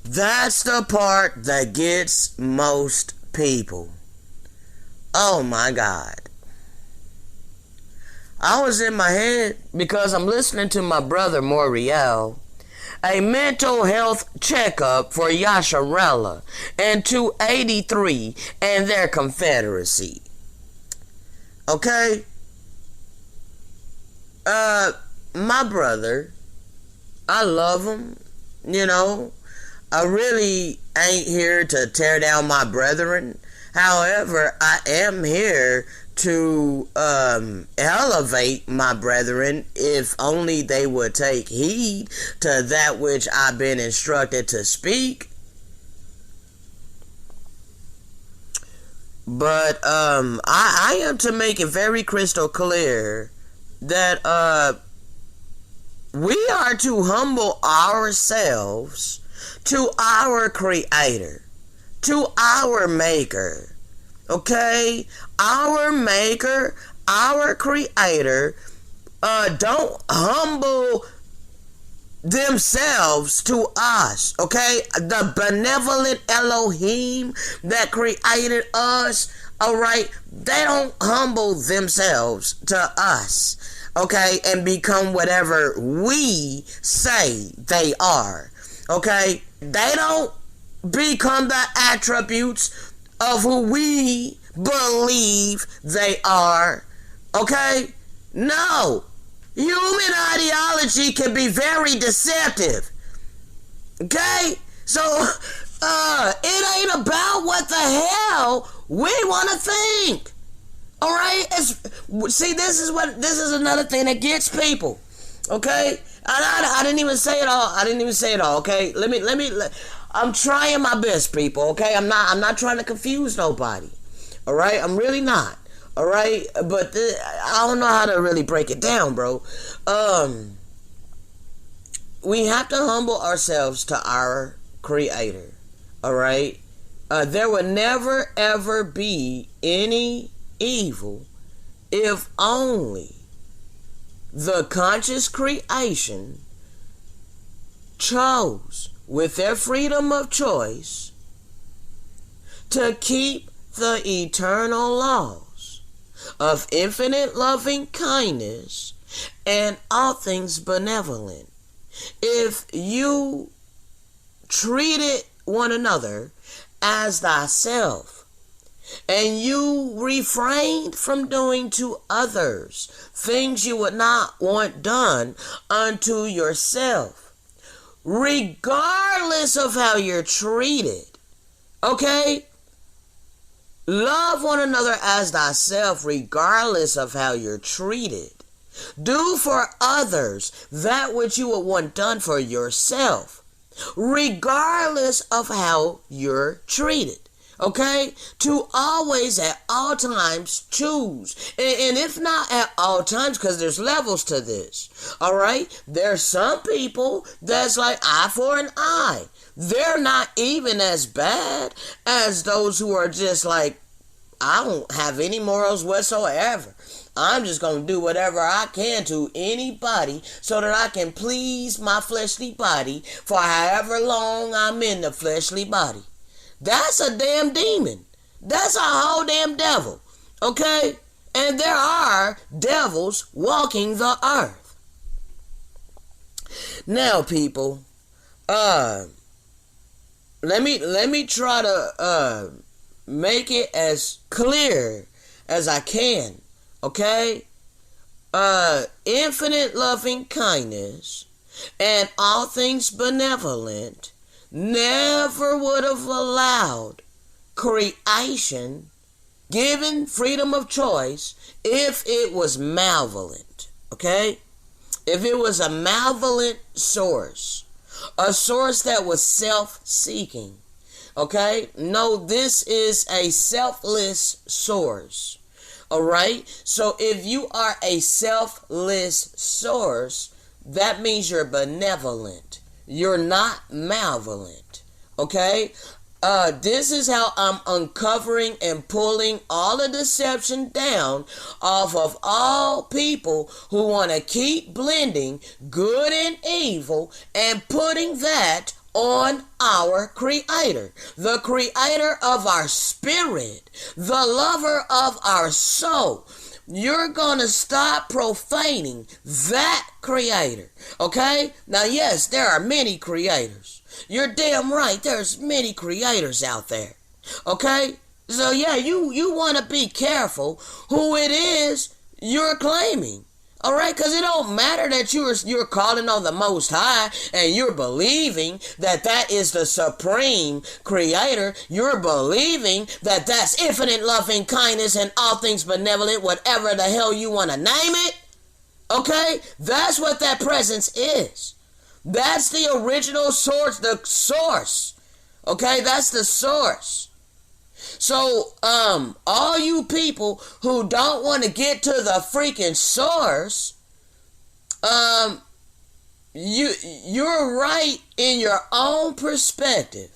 That's the part that gets most people. Oh my God. I was in my head because I'm listening to my brother Moriel. A mental health checkup for Yasharella and 283 and their confederacy. Okay? My brother, I love him, you know. I really ain't here to tear down my brethren. However, I am here to elevate my brethren if only they would take heed to that which I've been instructed to speak. But I am to make it very crystal clear that we are to humble ourselves to our Creator, to our Maker. Okay? Our Maker, our Creator, don't humble themselves to us. Okay? The benevolent Elohim that created us, alright, they don't humble themselves to us. Okay? And become whatever we say they are. Okay? They don't become the attributes of who we believe they are. Okay? No. Human ideology can be very deceptive. Okay? So, it ain't about what the hell we want to think. Alright? See, this is another thing that gets people. Okay? I didn't even say it all. Okay? I'm trying my best, people. Okay? I'm not trying to confuse nobody. Alright? I'm really not. Alright? But I don't know how to really break it down, bro. We have to humble ourselves to our Creator. Alright? There will never ever be any evil if only the conscious creation chose, with their freedom of choice, to keep the eternal laws of infinite loving kindness and all things benevolent. If you treated one another as thyself, and you refrained from doing to others things you would not want done unto yourself, regardless of how you're treated, okay? Love one another as thyself, regardless of how you're treated. Do for others that which you would want done for yourself, regardless of how you're treated. Okay? To always at all times choose. And if not at all times, because there's levels to this. Alright? There's some people that's like eye for an eye. They're not even as bad as those who are just like, I don't have any morals whatsoever. I'm just going to do whatever I can to anybody so that I can please my fleshly body for however long I'm in the fleshly body. That's a damn demon. That's a whole damn devil. Okay? And there are devils walking the earth. Now, people, let me try to make it as clear as I can. Okay? Infinite loving kindness and all things benevolent never would have allowed creation, given freedom of choice, if it was malevolent. Okay? If it was a malevolent source, a source that was self-seeking. Okay? No, this is a selfless source. Alright? So if you are a selfless source, that means you're benevolent. You're not malevolent. Okay? This is how I'm uncovering and pulling all the deception down off of all people who want to keep blending good and evil and putting that on our Creator, the Creator of our spirit, the lover of our soul. You're going to stop profaning that Creator. Okay? Now, yes, there are many creators. You're damn right. There's many creators out there. Okay? So, yeah, you want to be careful who it is you're claiming. All right, because it don't matter that you're calling on the Most High and you're believing that that is the supreme Creator. You're believing that that's infinite loving kindness and all things benevolent, whatever the hell you want to name it. Okay, that's what that presence is. That's the original source, the source. Okay, that's the source. So, all you people who don't want to get to the freaking source, you're right in your own perspective.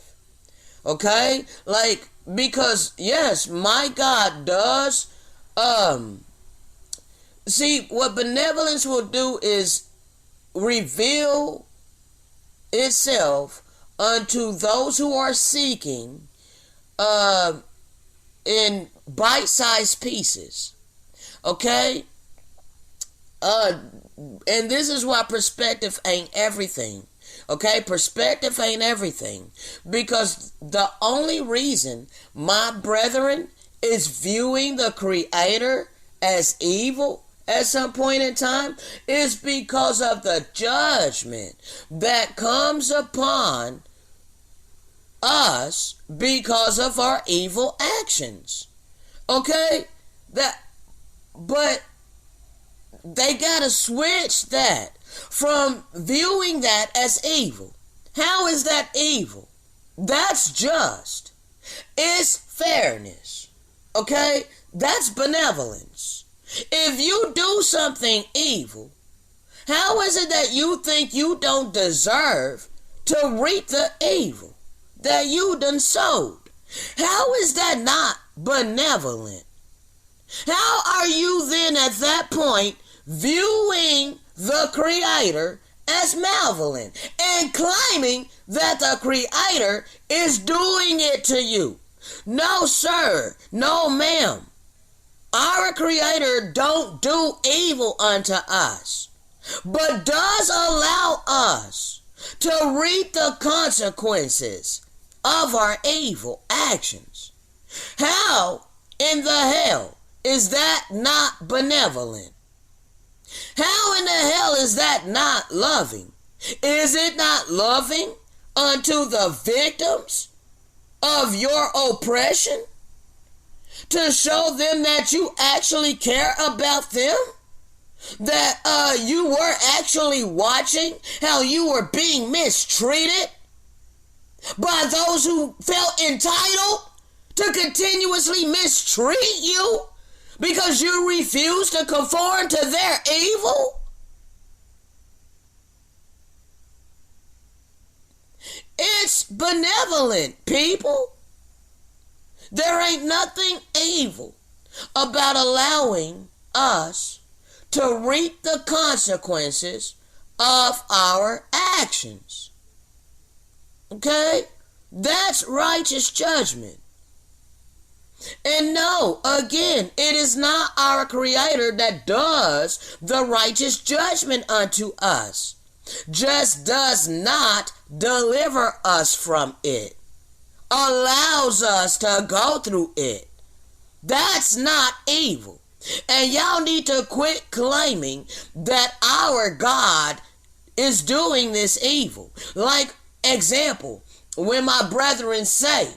Okay? Like, because, yes, my God does, see, what benevolence will do is reveal itself unto those who are seeking, in bite-sized pieces. Okay? And this is why perspective ain't everything. Okay? Perspective ain't everything. Because the only reason my brethren is viewing the Creator as evil at some point in time is because of the judgment that comes upon us because of our evil actions. Okay? But they gotta switch that from viewing that as evil. How is that evil? That's just. It's fairness. Okay? That's benevolence. If you do something evil, how is it that you think you don't deserve to reap the evil that you done sowed? How is that not benevolent? How are you then at that point viewing the Creator as malevolent and claiming that the Creator is doing it to you? No, sir. No, ma'am. Our Creator don't do evil unto us, but does allow us to reap the consequences of our evil actions. How in the hell is that not benevolent? How in the hell is that not loving? Is it not loving unto the victims of your oppression? To show them that you actually care about them? That you were actually watching how you were being mistreated by those who felt entitled to continuously mistreat you because you refused to conform to their evil? It's benevolent, people. There ain't nothing evil about allowing us to reap the consequences of our actions. Okay? That's righteous judgment. And no, again, it is not our Creator that does the righteous judgment unto us. Just does not deliver us from it. Allows us to go through it. That's not evil. And y'all need to quit claiming that our God is doing this evil. Like, example, when my brethren say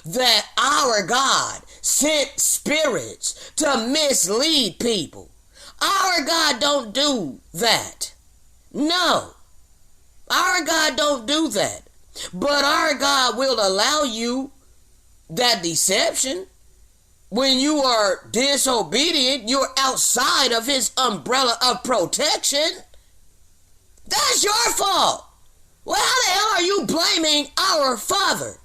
that our God sent spirits to mislead people, our God don't do that. No, our God don't do that. But our God will allow you that deception. When you are disobedient, you're outside of His umbrella of protection. That's your fault. Well, how the hell are you blaming our Father?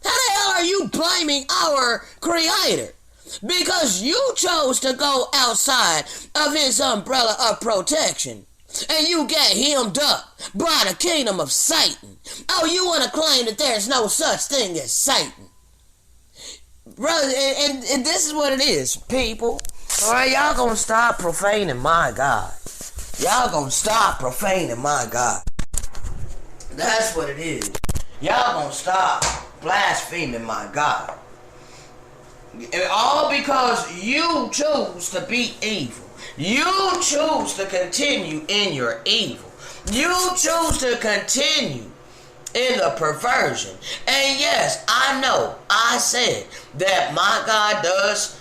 How the hell are you blaming our Creator? Because you chose to go outside of His umbrella of protection. and you get hemmed up by the kingdom of Satan. Oh, you want to claim that there's no such thing as Satan. Brother, and this is what it is, people. Alright, y'all gonna stop profaning my God. Y'all gonna stop profaning my God. That's what it is. Y'all gonna stop blaspheming my God. All because you choose to be evil. You choose to continue in your evil. You choose to continue in the perversion. And yes, I know, I said that my God does,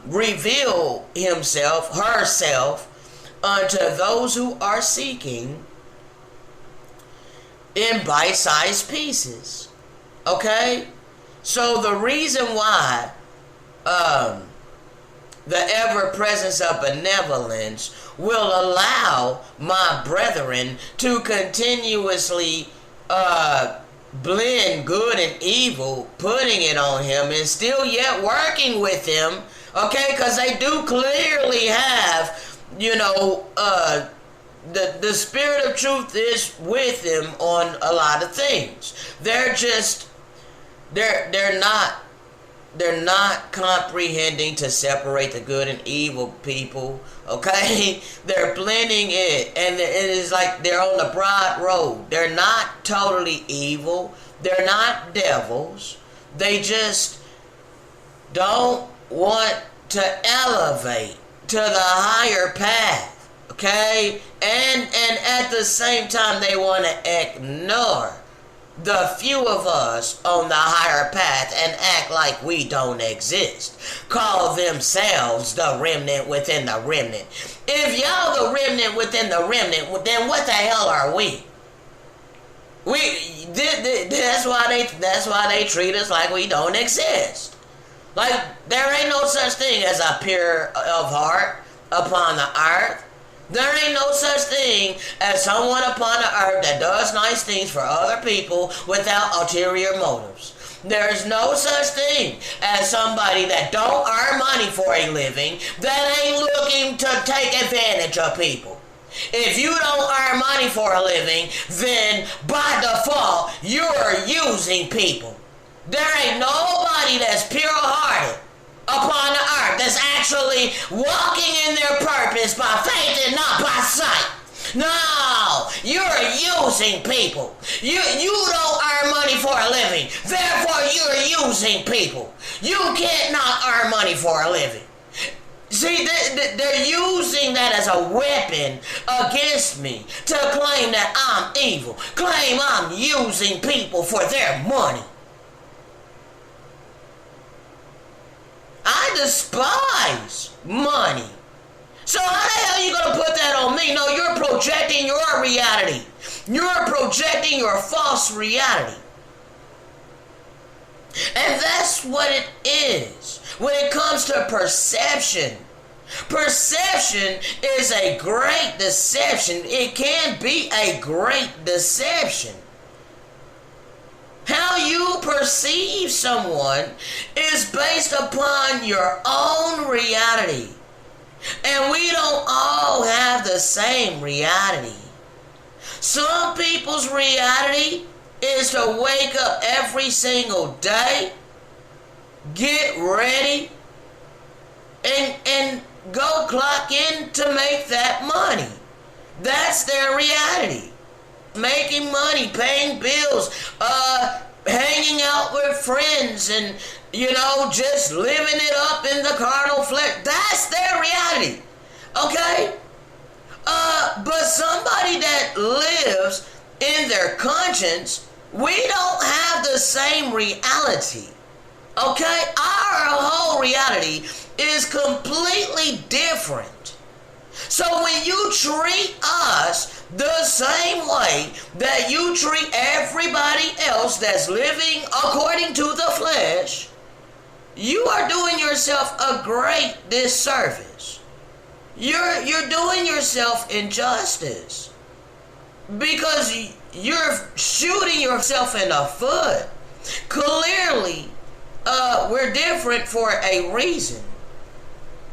reveal himself, herself, unto those who are seeking in bite-sized pieces. Okay? So the reason why the ever-presence of benevolence will allow my brethren to continuously blend good and evil, putting it on him, and still yet working with him, okay? Because they do clearly have, the spirit of truth is with him on a lot of things. They're not comprehending to separate the good and evil, people. Okay? They're blending it, and it is like they're on the broad road. They're not totally evil. They're not devils. They just don't want to elevate to the higher path. Okay? And at the same time, they want to ignore the few of us on the higher path and act like we don't exist. Call themselves the remnant within the remnant. If y'all the remnant within the remnant, then what the hell are we? That's why they treat us like we don't exist. Like there ain't no such thing as a pure of heart upon the earth. There ain't no such thing as someone upon the earth that does nice things for other people without ulterior motives. There's no such thing as somebody that don't earn money for a living that ain't looking to take advantage of people. If you don't earn money for a living, then by default, you're using people. There ain't nobody that's pure-hearted upon the earth that's actually walking in their purpose by faith and not by sight. No, you're using people. You don't earn money for a living. Therefore, you're using people. You can't not earn money for a living. See, they're using that as a weapon against me to claim that I'm evil. Claim I'm using people for their money. I despise money. So how the hell are you going to put that on me? No, you're projecting your reality. You're projecting your false reality. And that's what it is when it comes to perception. Perception is a great deception. It can be a great deception. How you perceive someone is based upon your own reality. And we don't all have the same reality. Some people's reality is to wake up every single day, get ready, and go clock in to make that money. That's their reality. Making money, paying bills, hanging out with friends, and just living it up in the carnal flesh. That's their reality. Okay? But somebody that lives in their conscience, we don't have the same reality. Okay? Our whole reality is completely different. So when you treat us the same way that you treat everybody else that's living according to the flesh, you are doing yourself a great disservice. You're doing yourself injustice because you're shooting yourself in the foot. Clearly, we're different for a reason.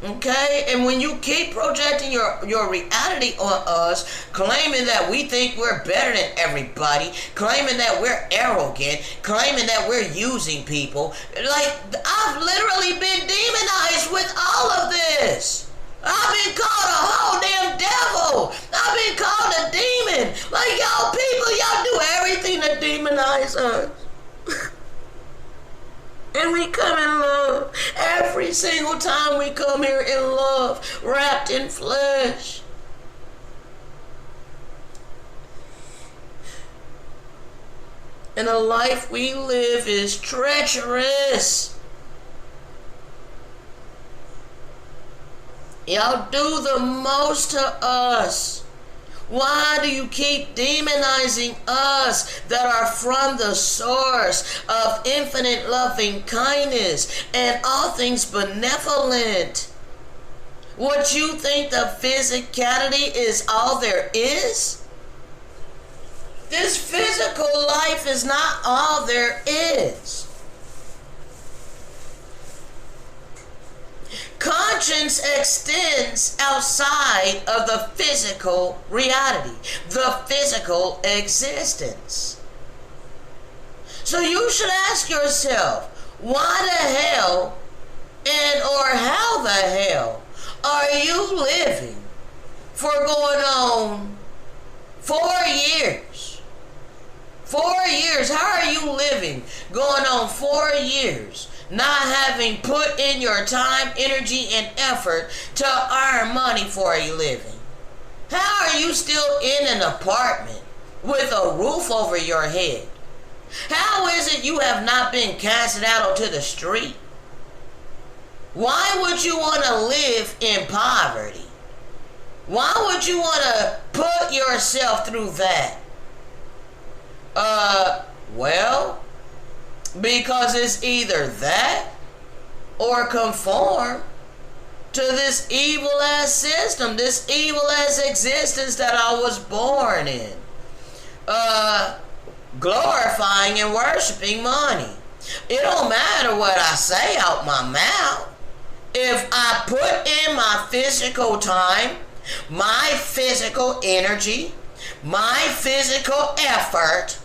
Okay, and when you keep projecting your reality on us, claiming that we think we're better than everybody, claiming that we're arrogant, claiming that we're using people, like, I've literally been demonized with all of this. I've been called a whole damn devil. I've been called a demon. Like, y'all people, y'all do everything to demonize us. And we come in love. Every single time we come here in love, wrapped in flesh. And the life we live is treacherous. Y'all do the most to us. Why do you keep demonizing us that are from the source of infinite loving kindness and all things benevolent? What you think the physicality is all there is? This physical life is not all there is. Conscience extends outside of the physical reality, the physical existence. So you should ask yourself, why the hell and or how the hell are you living for going on 4 years? 4 years. How are you living going on 4 years? Not having put in your time, energy, and effort to earn money for a living. How are you still in an apartment with a roof over your head? How is it you have not been casted out onto the street? Why would you want to live in poverty? Why would you want to put yourself through that? Well, because it's either that or conform to this evil ass system, this evil ass existence that I was born in. Glorifying and worshiping money. It don't matter what I say out my mouth. If I put in my physical time, my physical energy, my physical effort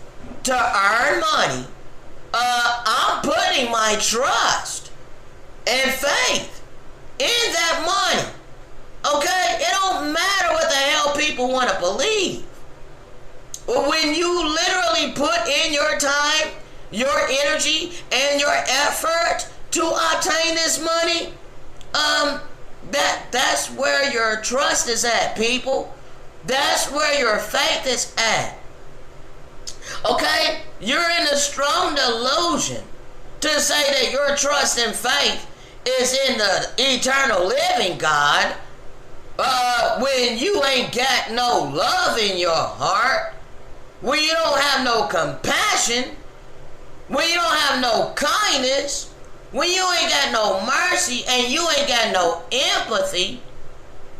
to earn money, I'm putting my trust and faith in that money. Okay? It don't matter what the hell people want to believe. But when you literally put in your time, your energy, and your effort to obtain this money, that's where your trust is at, people. That's where your faith is at. Okay? You're in a strong delusion to say that your trust and faith is in the eternal living God when you ain't got no love in your heart, when you don't have no compassion, when you don't have no kindness, when you ain't got no mercy and you ain't got no empathy.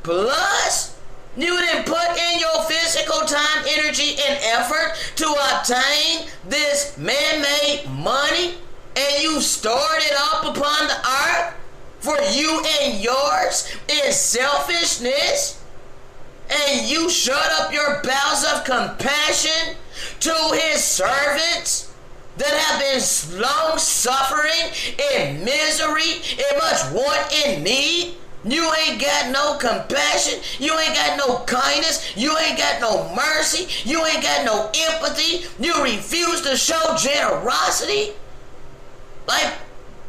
Plus, you didn't put in your physical time, energy, and effort to obtain this man-made money, and you stored it up upon the earth for you and yours in selfishness, and you shut up your bowels of compassion to his servants that have been long suffering in misery, in much want and need. You ain't got no compassion. You ain't got no kindness. You ain't got no mercy. You ain't got no empathy. You refuse to show generosity. Like,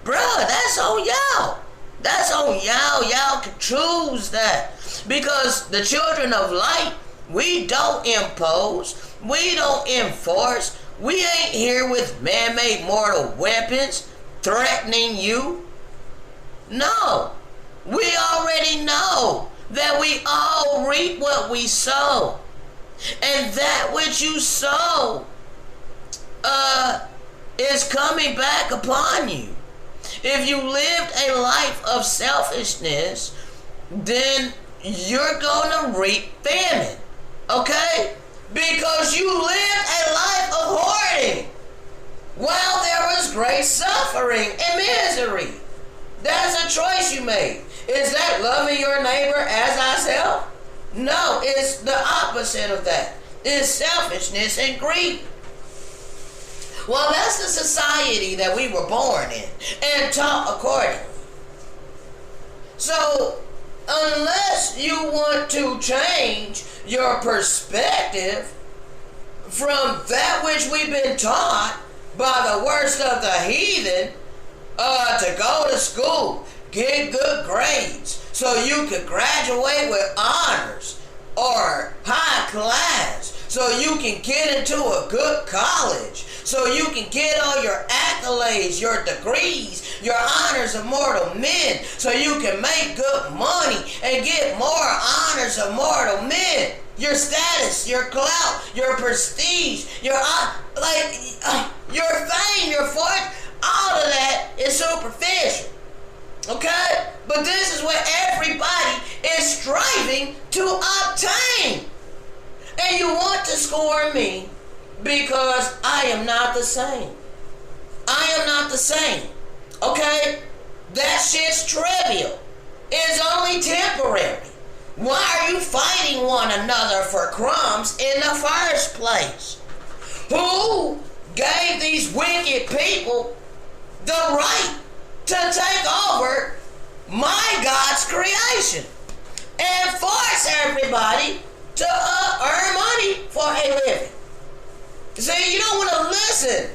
bruh, that's on y'all. That's on y'all. Y'all can choose that. Because the children of light, we don't impose. We don't enforce. We ain't here with man-made mortal weapons threatening you. No. We already know that we all reap what we sow. And that which you sow is coming back upon you. If you lived a life of selfishness, then you're going to reap famine. Okay? Because you lived a life of hoarding while there was great suffering and misery. That's a choice you made. Is that loving your neighbor as thyself? No, it's the opposite of that. It's selfishness and greed. Well, that's the society that we were born in and taught accordingly. So, unless you want to change your perspective from that which we've been taught by the worst of the heathen, to go to school, get good grades, so you could graduate with honors or high class, so you can get into a good college, so you can get all your accolades, your degrees, your honors of mortal men, so you can make good money and get more honors of mortal men. Your status, your clout, your prestige, your fame, your fortune, all of that is superficial. Okay? But this is what everybody is striving to obtain. And you want to scorn me because I am not the same. I am not the same. Okay? That shit's trivial. It's only temporary. Why are you fighting one another for crumbs in the first place? Who gave these wicked people the right to take over my God's creation and force everybody to earn money for a living? See, you don't want to listen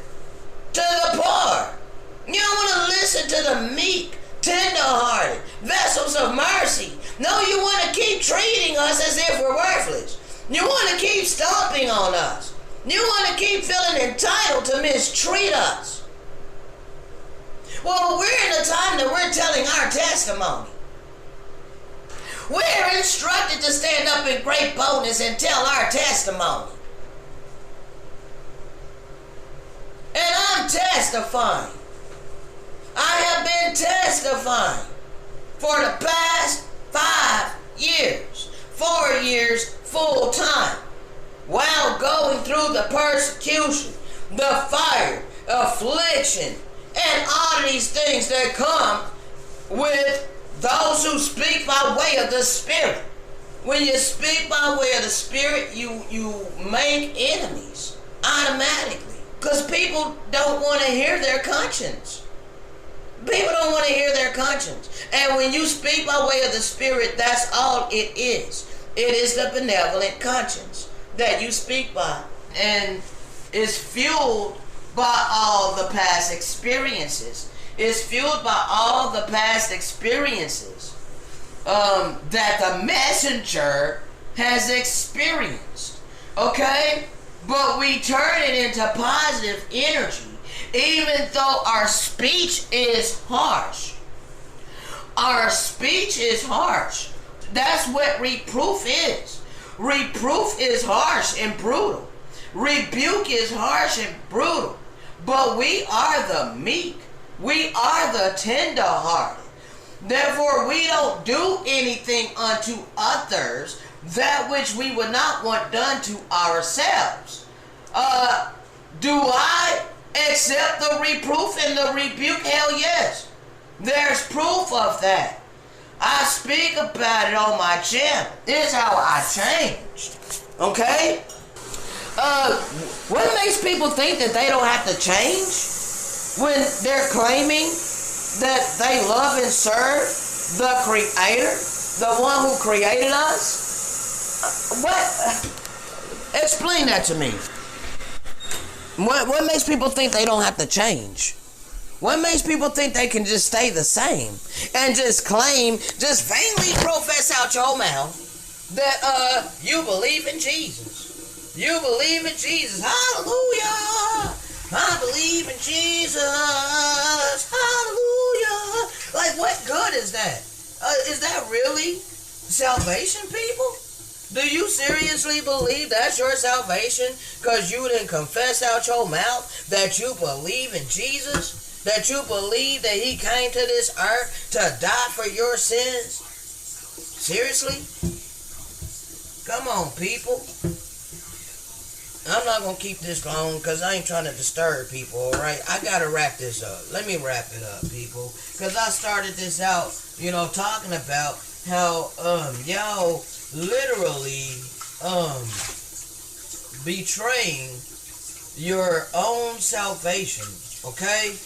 to the poor. You don't want to listen to the meek, tender-hearted, vessels of mercy. No, you want to keep treating us as if we're worthless. You want to keep stomping on us. You want to keep feeling entitled to mistreat us. Well, we're in a time that we're telling our testimony. We're instructed to stand up in great boldness and tell our testimony. And I'm testifying. I have been testifying for the past 5 years, 4 years full time, while going through the persecution, the fire, affliction, and all of these things that come with those who speak by way of the Spirit. When you speak by way of the Spirit, you make enemies automatically. Because people don't want to hear their conscience. People don't want to hear their conscience. And when you speak by way of the Spirit, that's all it is. It is the benevolent conscience that you speak by. And it's fueled by all the past experiences. It's fueled by all the past experiences that the messenger has experienced. Okay? But we turn it into positive energy, even though our speech is harsh. Our speech is harsh. That's what reproof is. Reproof is harsh and brutal. Rebuke is harsh and brutal. But we are the meek. We are the tender-hearted. Therefore, we don't do anything unto others that which we would not want done to ourselves. Do I accept the reproof and the rebuke? Hell yes. There's proof of that. I speak about it on my channel. This is how I changed. Okay? What makes people think that they don't have to change when they're claiming that they love and serve the Creator, the one who created us? What? Explain that to me. What makes people think they don't have to change? What makes people think they can just stay the same and just claim, just vainly profess out your mouth that you believe in Jesus? You believe in Jesus. Hallelujah. I believe in Jesus. Hallelujah. Like, what good is that? Is that really salvation, people? Do you seriously believe that's your salvation because you didn't confess out your mouth that you believe in Jesus? That you believe that he came to this earth to die for your sins? Seriously? Come on, people. I'm not going to keep this long because I ain't trying to disturb people, alright? I got to wrap this up. Let me wrap it up, people. Because I started this out, talking about how, y'all literally, betraying your own salvation, okay?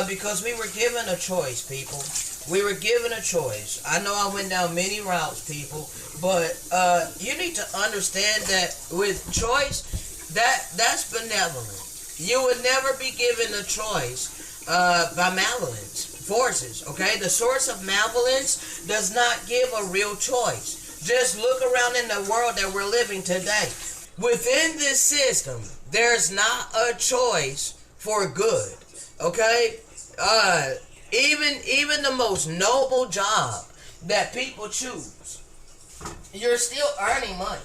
Because we were given a choice, people. We were given a choice. I know I went down many routes, people, but you need to understand that with choice, that's benevolent. You would never be given a choice by malevolence forces, okay? The source of malevolence does not give a real choice. Just look around in the world that we're living today. Within this system, there's not a choice for good, okay? Even the most noble job that people choose, you're still earning money,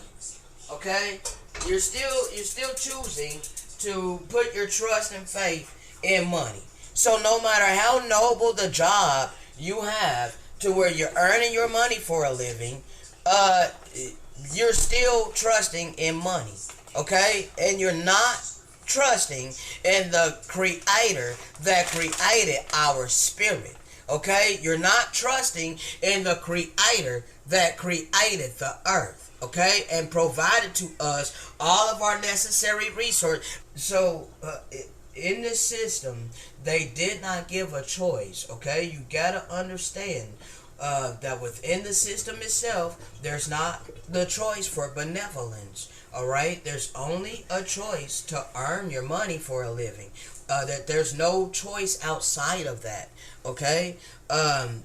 okay? You're still choosing to put your trust and faith in money. So no matter how noble the job you have to where you're earning your money for a living, you're still trusting in money, okay? And you're not trusting in the creator that created our spirit, okay? You're not trusting in the creator that created the earth, okay? And provided to us all of our necessary resources. So, in this system, they did not give a choice, okay? You gotta understand that within the system itself, there's not the choice for benevolence, alright? There's only a choice to earn your money for a living. That there's no choice outside of that, okay?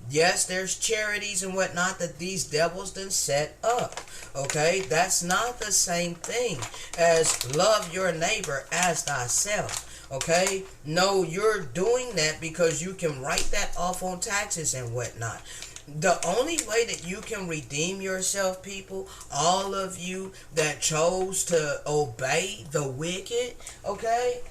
Yes, there's charities and whatnot that these devils done set up, okay? That's not the same thing as love your neighbor as thyself, okay? No, you're doing that because you can write that off on taxes and whatnot. The only way that you can redeem yourself, people, all of you that chose to obey the wicked, okay?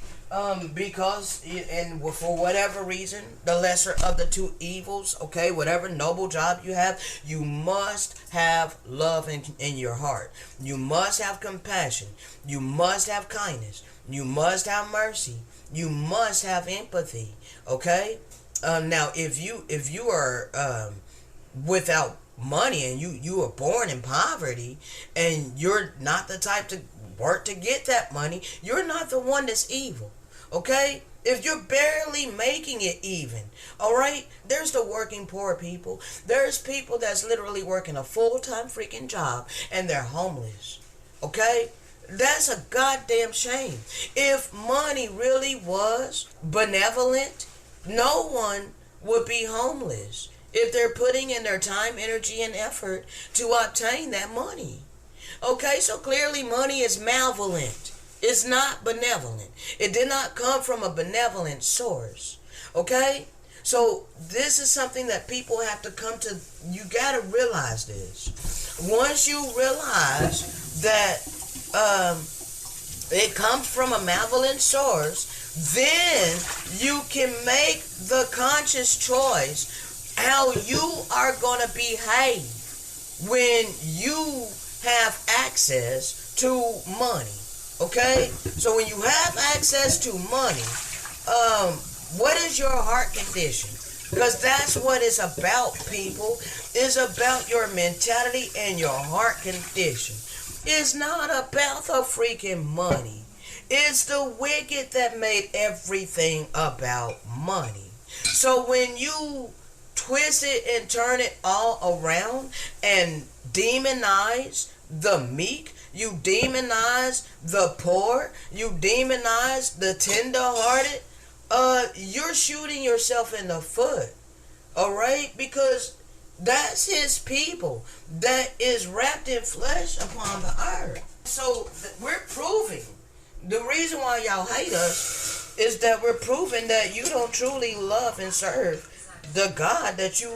Because, and for whatever reason, the lesser of the two evils, okay, whatever noble job you have, you must have love in your heart. You must have compassion. You must have kindness. You must have mercy. You must have empathy, okay? Now, if you are, without money and you were born in poverty and you're not the type to work to get that money, you're not the one that's evil, okay? If you're barely making it even, alright? There's the working poor people. There's people that's literally working a full-time freaking job and they're homeless, okay? That's a goddamn shame. If money really was benevolent, no one would be homeless if they're putting in their time, energy, and effort to obtain that money. Okay, so clearly money is malevolent. It's not benevolent. It did not come from a benevolent source. Okay? So this is something that people have to come to. You got to realize this. Once you realize that it comes from a malevolent source, then you can make the conscious choice how you are going to behave when you have access to money, okay? So when you have access to money, what is your heart condition? Because that's what it's about, people. It's about your mentality and your heart condition. It's not about the freaking money. It's the wicked that made everything about money. So when you twist it and turn it all around and demonize the meek, you demonize the poor, you demonize the tender-hearted, you're shooting yourself in the foot, alright? Because that's his people that is wrapped in flesh upon the earth. So we're proving, the reason why y'all hate us is that we're proving that you don't truly love and serve the God that you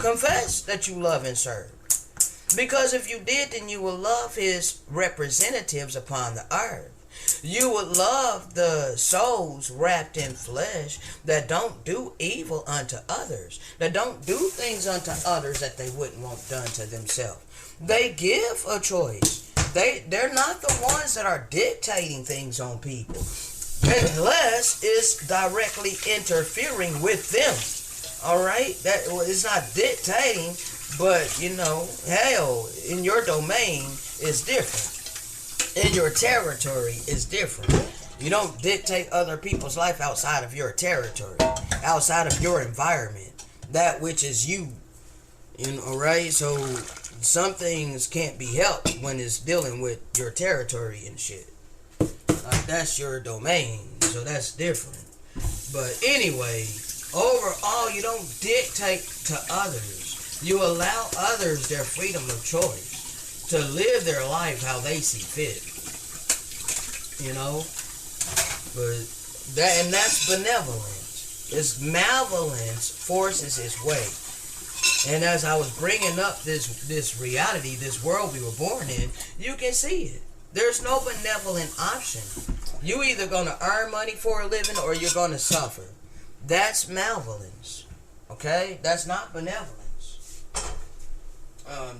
confess that you love and serve. Because if you did, then you would love his representatives upon the earth. You would love the souls wrapped in flesh that don't do evil unto others, that don't do things unto others that they wouldn't want done to themselves. They give a choice. they're not the ones that are dictating things on people, unless it's directly interfering with them. All right, that it's not dictating, but you know, hell, in your domain is different. In your territory is different. You don't dictate other people's life outside of your territory, outside of your environment, that which is you. You know, right? So some things can't be helped when it's dealing with your territory and shit. Like, that's your domain, so that's different. But anyway, overall, you don't dictate to others. You allow others their freedom of choice to live their life how they see fit. You know? But that's benevolent. It's malevolence forces its way. And as I was bringing up this reality, this world we were born in, you can see it. There's no benevolent option. You either gonna earn money for a living or you're gonna suffer. That's malevolence. Okay? That's not benevolence.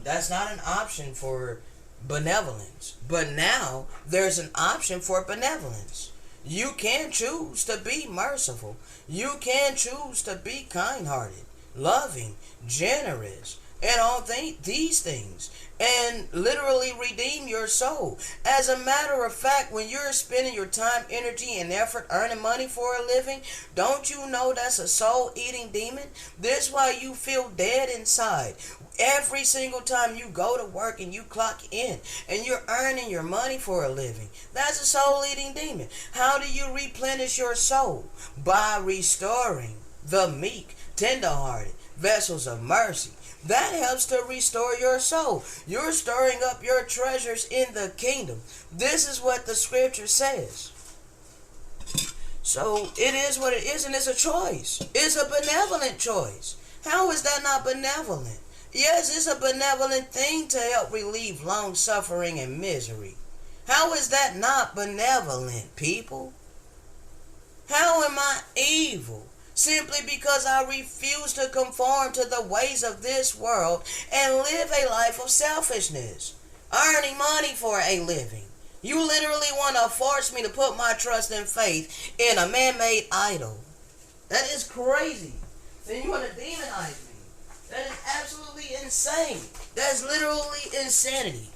That's not an option for benevolence. But now there's an option for benevolence. You can choose to be merciful. You can choose to be kind-hearted, loving, generous, and all these things, and literally redeem your soul. As a matter of fact, when you're spending your time, energy, and effort earning money for a living, don't you know that's a soul-eating demon? This is why you feel dead inside. Every single time you go to work and you clock in and you're earning your money for a living, that's a soul-eating demon. How do you replenish your soul? By restoring the meek, tender-hearted, vessels of mercy. That helps to restore your soul. You're storing up your treasures in the kingdom. This is what the scripture says. So it is what it is, and it's a choice. It's a benevolent choice. How is that not benevolent? Yes, it's a benevolent thing to help relieve long suffering and misery. How is that not benevolent, people? How am I evil? Simply because I refuse to conform to the ways of this world and live a life of selfishness, earning money for a living. You literally want to force me to put my trust and faith in a man-made idol. That is crazy. Then you want to demonize me. That is absolutely insane. That's literally insanity.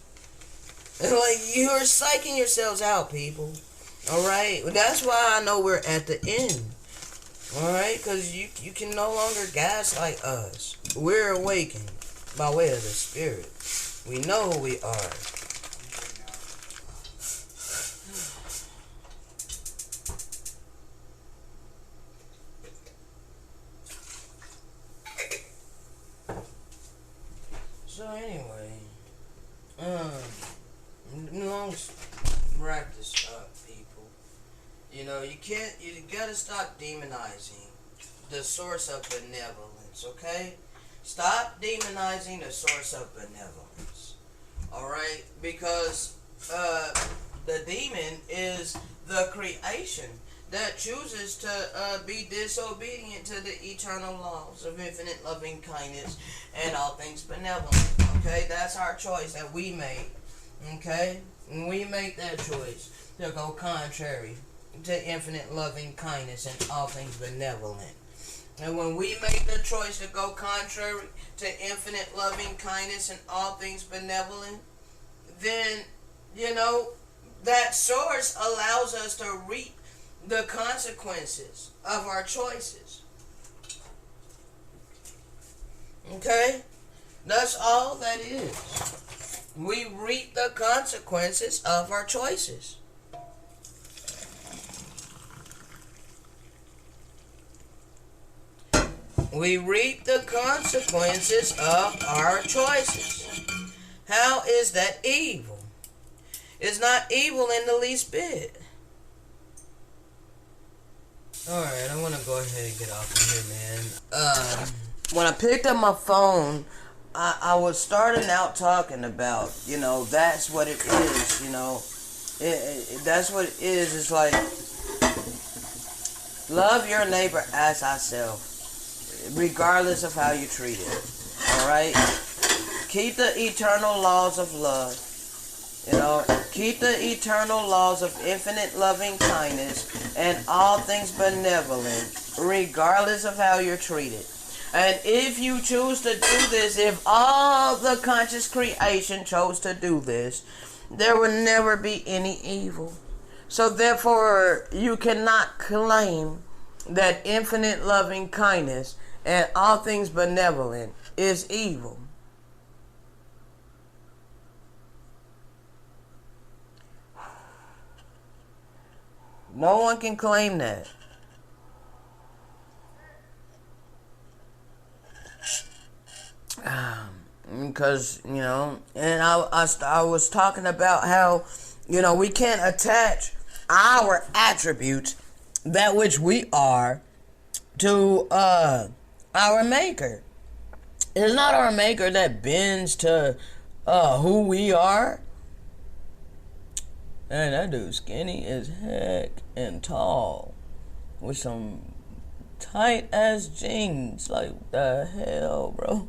Like, you're psyching yourselves out, people. Alright? That's why I know we're at the end. Alright? Because you can no longer gaslight us. We're awakened by way of the Spirit. We know who we are. So anyway, let's wrap this up, people. You know, you gotta stop demonizing the source of benevolence, okay? Stop demonizing the source of benevolence, alright? Because, the demon is the creation that chooses to be disobedient to the eternal laws of infinite loving kindness and all things benevolent. Okay, that's our choice that we make. Okay, and we make that choice to go contrary to infinite loving kindness and all things benevolent. And when we make the choice to go contrary to infinite loving kindness and all things benevolent, then, you know, that source allows us to reap the consequences of our choices. Okay? That's all that is. We reap the consequences of our choices. We reap the consequences of our choices. How is that evil? It's not evil in the least bit. Alright, I want to go ahead and get off of here, man. When I picked up my phone, I was starting out talking about, you know, that's what it is, you know. That's what it is. It's like, love your neighbor as thyself, regardless of how you treat it. Alright? Keep the eternal laws of love. You know, keep the eternal laws of infinite loving kindness and all things benevolent, regardless of how you're treated. And if you choose to do this, if all the conscious creation chose to do this, there will never be any evil. So therefore, you cannot claim that infinite loving kindness and all things benevolent is evil. No one can claim that. Because, you know, and I was talking about how, you know, we can't attach our attributes, that which we are, to our maker. It's not our maker that bends to who we are. Man, that dude's skinny as heck and tall with some tight ass jeans. Like, the hell, bro?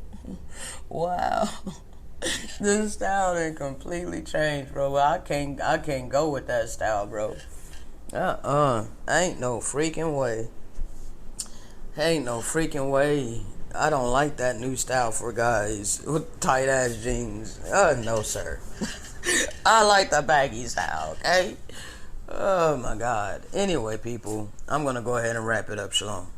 Wow. This style done completely changed, bro. I can't go with that style, bro. Ain't no freaking way. Ain't no freaking way. I don't like that new style for guys with tight ass jeans. No, sir. I like the baggy style, okay? Oh my God. Anyway, people, I'm gonna go ahead and wrap it up. Shalom.